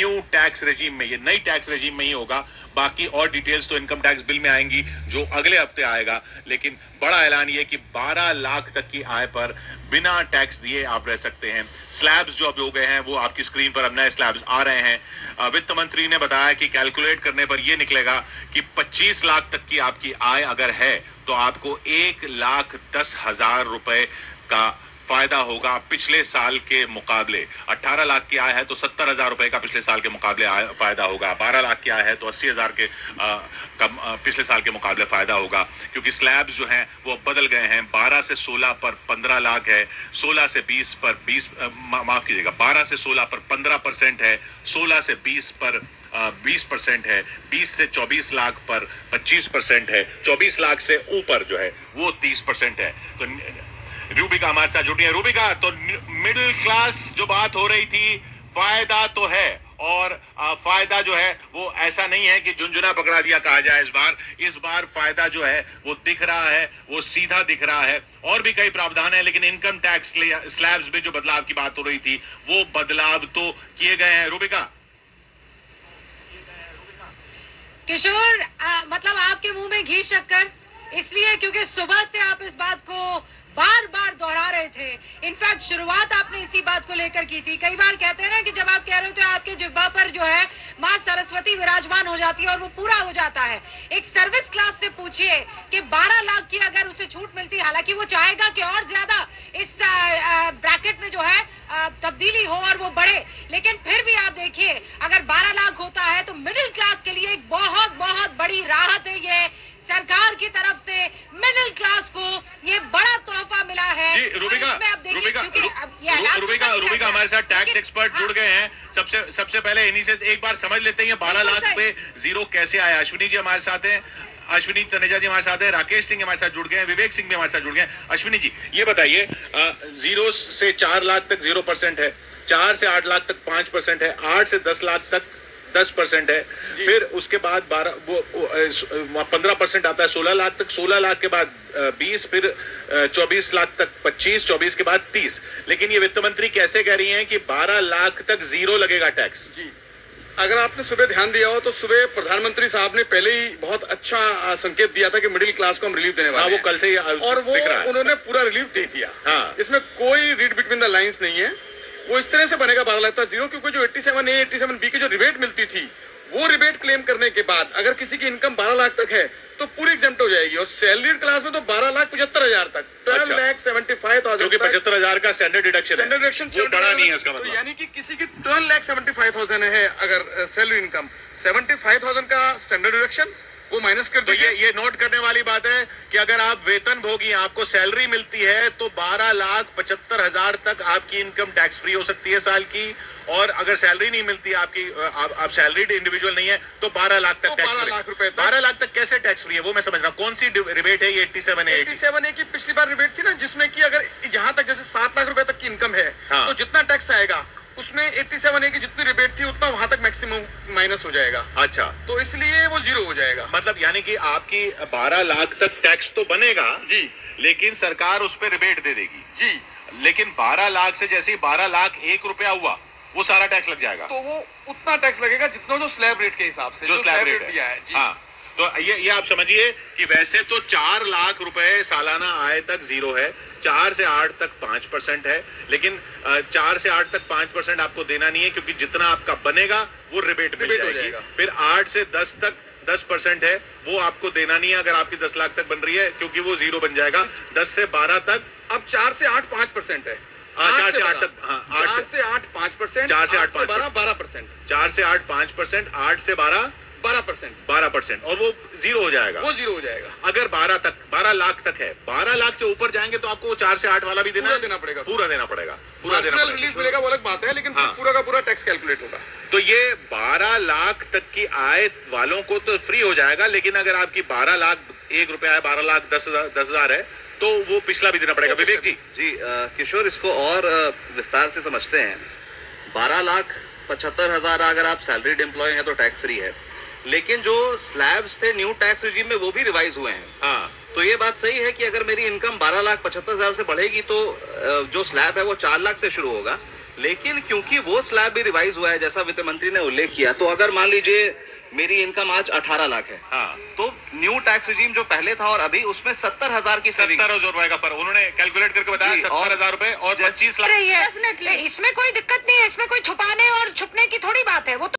New tax regime में, ये नई टैक्स रेजिम में ही होगा। बाकी और डिटेल्स तो इनकम टैक्स बिल में आएंगी जो अगले हफ्ते आएगा। लेकिन बड़ा ऐलान ये कि 12 लाख तक की आय पर बिना टैक्स दिए आप रह सकते हैं। स्लैब्स जो अब हो गए हैं वो आपकी स्क्रीन पर अब नए स्लैब्स आ रहे हैं। वित्त मंत्री ने बताया कि कैलकुलेट करने पर यह निकलेगा कि 25 लाख तक की आपकी आय अगर है तो आपको 1,10,000 रुपए का फायदा होगा पिछले साल के मुकाबले। 18 लाख की आय है तो 70,000 रुपए का पिछले साल के मुकाबले फायदा होगा। 12 लाख की आय है तो 80,000 के पिछले साल के मुकाबले फायदा होगा, क्योंकि स्लैब्स जो हैं वो बदल गए हैं। 12 से 16 पर 15 लाख है, 16 से 20 पर 12 से 16 पर 15% है, 16 से 20 पर 20% है, 20 से 24 लाख पर 25% है, 24 लाख से ऊपर जो है वो 30% है। तो रूबिका हमारे साथ जुटी है। रूबिका, तो मिडिल क्लास जो बात हो रही थी, फायदा तो है, और फायदा जो है वो ऐसा नहीं है कि झुंझुना पकड़ा दिया कहा जाए। इस बार फायदा जो है वो दिख रहा है, वो सीधा दिख रहा है। और भी कई प्रावधान है, लेकिन इनकम टैक्स स्लैब्स में जो बदलाव की बात हो रही थी वो बदलाव तो किए गए हैं। रूबिका किशोर, मतलब आपके मुंह में घी शक्कर इसलिए क्योंकि सुबह से आप इस बात को बार बार दोहरा रहे थे। इनफैक्ट शुरुआत आपने इसी बात को लेकर की थी। कई बार कहते हैं ना कि जब आप कह रहे होते हैं आपके जिह्वा पर जो है मां सरस्वती विराजमान हो जाती है और वो पूरा हो जाता है। एक सर्विस क्लास से पूछिए कि 12 लाख की अगर उसे छूट मिलती, हालांकि वो चाहेगा कि और ज्यादा इस ब्रैकेट में जो है तब्दीली हो और वो बढ़े, लेकिन फिर भी आप देखिए अगर 12 लाख होता है तो मिडिल क्लास के लिए एक बहुत बहुत बड़ी राहत है। ये सरकार की तरफ से मिडिल क्लास को ये बड़ा तोहफा मिला है। रूबिका हमारे साथ टैक्स एक्सपर्ट जुड़ गए हैं। सबसे पहले इन्हीं से एक बार समझ लेते हैं 12 लाख पे जीरो कैसे आया। अश्विनी जी हमारे साथ हैं, अश्विनी तनेजा जी हमारे साथ है, राकेश सिंह हमारे साथ जुड़ गए हैं, विवेक सिंह भी हमारे साथ जुड़ गए हैं। अश्विनी जी ये बताइए, 0 से 4 लाख तक 0% है, 4 से 8 लाख तक 5% है, 8 से 10 लाख तक 10% है, फिर उसके बाद 15% आता है 16 लाख तक, 16 लाख के बाद 20, फिर 24 लाख तक 25, 24 के बाद 30। लेकिन ये वित्त मंत्री कैसे कह रही हैं कि 12 लाख तक जीरो लगेगा टैक्स? जी, अगर आपने सुबह ध्यान दिया हो तो सुबह प्रधानमंत्री साहब ने पहले ही बहुत अच्छा संकेत दिया था कि मिडिल क्लास को हम रिलीफ देने वाले हैं। वो कल से ही और वो उन्होंने पूरा रिलीफ दे दिया। हाँ, इसमें कोई रीड बिटवीन द लाइन्स नहीं है। वो इस तरह से बनेगा 12 लाख तक जीरो, क्योंकि जो 87A 87B की जो रिबेट मिलती थी वो रिबेट क्लेम करने के बाद अगर किसी की इनकम 12 लाख तक है तो पूरी एग्जम्प्ट हो जाएगी। और सैलरीड क्लास में तो 12,75,000 तक, 12,75,000, क्योंकि 75,000 का स्टैंडर्ड डिडक्शन वो बड़ा नहीं है इसका मतलब। यानी कि किसी की 12,75,000 है अगर सैलरी इनकम, 75,000 का स्टैंडर्ड डिडक्शन वो माइनस कर। तो ये नोट करने वाली बात है कि अगर आप वेतन भोगी, आपको सैलरी मिलती है तो 12,75,000 तक आपकी इनकम टैक्स फ्री हो सकती है साल की। और अगर सैलरी नहीं मिलती आपकी, आप सैलरीड इंडिविजुअल नहीं है तो 12 लाख तक टैक्स 12 लाख रुपए, 12 लाख तक कैसे टैक्स फ्री है वो मैं समझ रहा हूँ। कौन सी रिबेट है ये? 87A की पिछली बार रिबेट थी ना, जिसमें कि अगर जहां तक जैसे 7 लाख रुपए तक की इनकम है तो जितना टैक्स आएगा उसमें 87A की जितनी रिबेट थी उतना वहां तक मैक्सिमम माइनस हो जाएगा। अच्छा, तो इसलिए वो जीरो हो जाएगा। मतलब यानी कि आपकी 12 लाख तक टैक्स तो बनेगा जी, लेकिन सरकार उस पर रिबेट दे देगी जी। लेकिन 12 लाख से जैसे ही 12 लाख 1 रुपया हुआ वो सारा टैक्स लग जाएगा। तो वो उतना टैक्स लगेगा जितना जो स्लैब रेट के हिसाब से जो स्लैब रेट दिया है। हाँ, तो ये आप समझिए कि वैसे तो 4 लाख रुपए सालाना आय तक जीरो है, 4 से 8 तक 5% है, लेकिन 4 से 8 तक 5% आपको देना नहीं है क्योंकि जितना आपका बनेगा वो रिबेट मिल जाएगी। फिर 8 से 10 तक 10% है, वो आपको देना नहीं है अगर आपकी 10 लाख तक बन रही है, क्योंकि वो जीरो बन जाएगा। 10 से 12 तक, अब 4 से 8 5% है। 4 से 8 तक, हाँ, 4 से 8 5%, 4 से 8 12%, 4 से 8 5%, 8 से 12 12%, और वो जीरो हो जाएगा। वो जीरो हो जाएगा अगर 12 लाख तक है, 12 लाख से ऊपर जाएंगे तो आपको 4 से 8 वाला भी देना पड़ेगा, पूरा देना पड़ेगा। रिलीफ मिलेगा वो अलग बात है, लेकिन पूरा का पूरा टैक्स कैलकुलेट होगा। तो ये 12 लाख तक की आय वालों को तो फ्री हो जाएगा, लेकिन अगर आपकी 12 लाख 1 रुपया है, 12 लाख 10,000 है तो वो पिछला भी देना पड़ेगा। विवेक जी। जी किशोर, इसको और विस्तार से समझते हैं। 12,75,000 अगर आप सैलरीड एम्प्लॉय हैं तो टैक्स फ्री है, लेकिन जो स्लैब्स थे न्यू टैक्स रिजीम में वो भी रिवाइज हुए हैं। हाँ, तो ये बात सही है कि अगर मेरी इनकम 12,75,000 से बढ़ेगी तो जो स्लैब है वो 4 लाख से शुरू होगा, लेकिन क्योंकि वो स्लैब भी रिवाइज हुआ है, जैसा वित्त मंत्री ने उल्लेख किया, तो अगर मान लीजिए मेरी इनकम आज 18 लाख है, हाँ, तो न्यू टैक्स रिजीम जो पहले था और अभी उसमें 70,000 की सेविंग, 70,000 रुपए का, पर उन्होंने कैलकुलेट करके बताया जी, 70,000 रुपए और 25 लाख। रही है। इसमें कोई दिक्कत नहीं है, इसमें कोई छुपाने और छुपने की थोड़ी बात है, वो तो